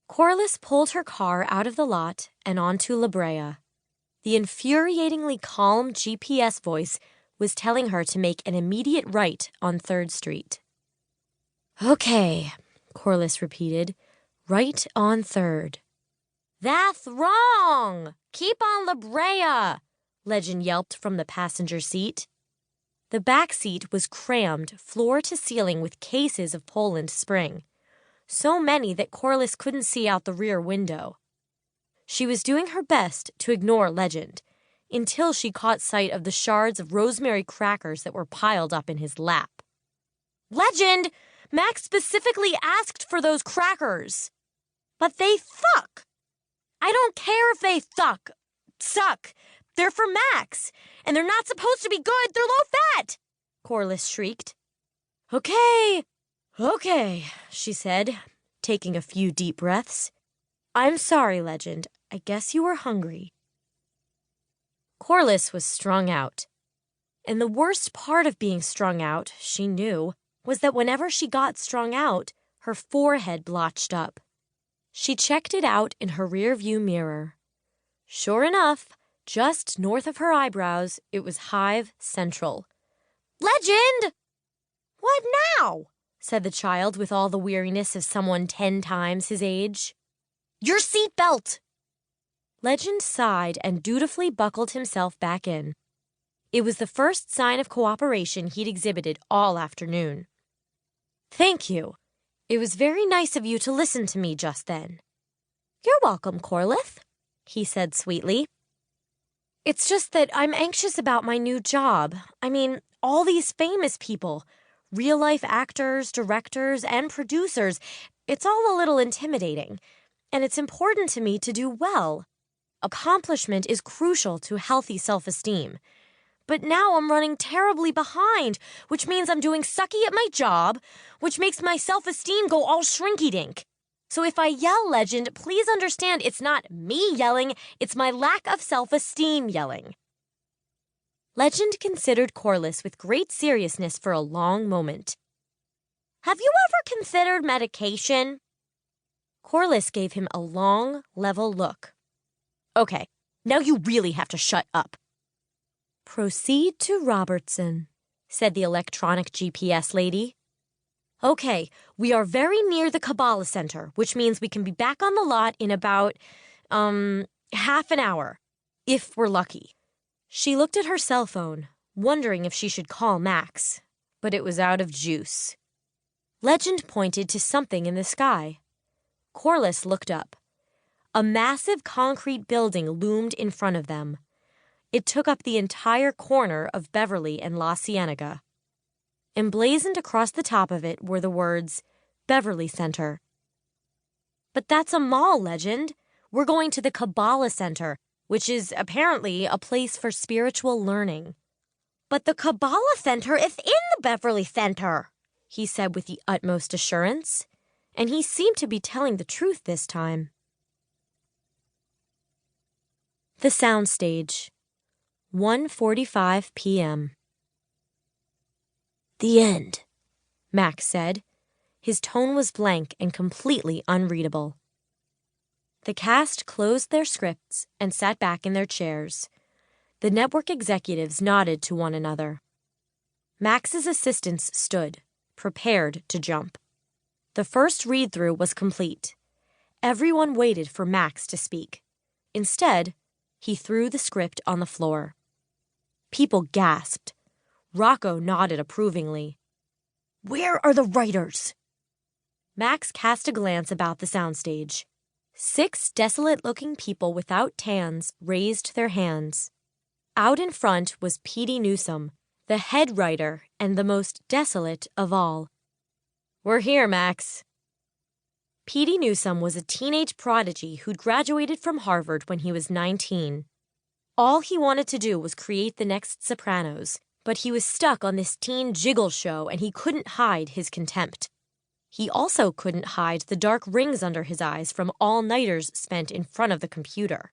Corliss pulled her car out of the lot and onto La Brea. The infuriatingly calm GPS voice was telling her to make an immediate right on 3rd Street. "Okay," Corliss repeated. "Right on 3rd. "That's wrong! Keep on La Brea!" Legend yelped from the passenger seat. The back seat was crammed floor to ceiling with cases of Poland Spring, so many that Corliss couldn't see out the rear window. She was doing her best to ignore Legend, until she caught sight of the shards of rosemary crackers that were piled up in his lap. "Legend! Max specifically asked for those crackers!" "But they suck!" "I don't care if they suck. They're for Max, and they're not supposed to be good. They're low-fat!" Corliss shrieked. Okay, she said, taking a few deep breaths. "I'm sorry, Legend. I guess you were hungry." Corliss was strung out. And the worst part of being strung out, she knew, was that whenever she got strung out, her forehead blotched up. She checked it out in her rearview mirror. Sure enough, just north of her eyebrows, it was Hive Central. "Legend!" "What now?" said the child with all the weariness of someone 10 times his age. "Your seatbelt!" Legend sighed and dutifully buckled himself back in. It was the first sign of cooperation he'd exhibited all afternoon. "Thank you. It was very nice of you to listen to me just then." "You're welcome, Corliss," he said sweetly. "It's just that I'm anxious about my new job. I mean, all these famous people, real-life actors, directors, and producers, it's all a little intimidating. And it's important to me to do well. Accomplishment is crucial to healthy self-esteem. But now I'm running terribly behind, which means I'm doing sucky at my job, which makes my self-esteem go all shrinky-dink. So if I yell, Legend, please understand it's not me yelling, it's my lack of self-esteem yelling." Legend considered Corliss with great seriousness for a long moment. "Have you ever considered medication?" Corliss gave him a long, level look. "Okay, now you really have to shut up." "Proceed to Robertson," said the electronic GPS lady. "Okay, we are very near the Kabbalah Center, which means we can be back on the lot in about, half an hour, if we're lucky." She looked at her cell phone, wondering if she should call Max, but it was out of juice. Legend pointed to something in the sky. Corliss looked up. A massive concrete building loomed in front of them. It took up the entire corner of Beverly and La Cienega. Emblazoned across the top of it were the words, Beverly Center. "But that's a mall, Legend. We're going to the Kabbalah Center, which is apparently a place for spiritual learning." "But the Kabbalah Center is in the Beverly Center," he said with the utmost assurance, and he seemed to be telling the truth this time. The Soundstage, 1:45 p.m. "The end," Max said. His tone was blank and completely unreadable. The cast closed their scripts and sat back in their chairs. The network executives nodded to one another. Max's assistants stood, prepared to jump. The first read-through was complete. Everyone waited for Max to speak. Instead, he threw the script on the floor. People gasped. Rocco nodded approvingly. "Where are the writers?" Max cast a glance about the soundstage. 6 desolate-looking people without tans raised their hands. Out in front was Petey Newsome, the head writer and the most desolate of all. "We're here, Max." Petey Newsome was a teenage prodigy who'd graduated from Harvard when he was 19. All he wanted to do was create the next Sopranos, but he was stuck on this teen jiggle show and he couldn't hide his contempt. He also couldn't hide the dark rings under his eyes from all-nighters spent in front of the computer.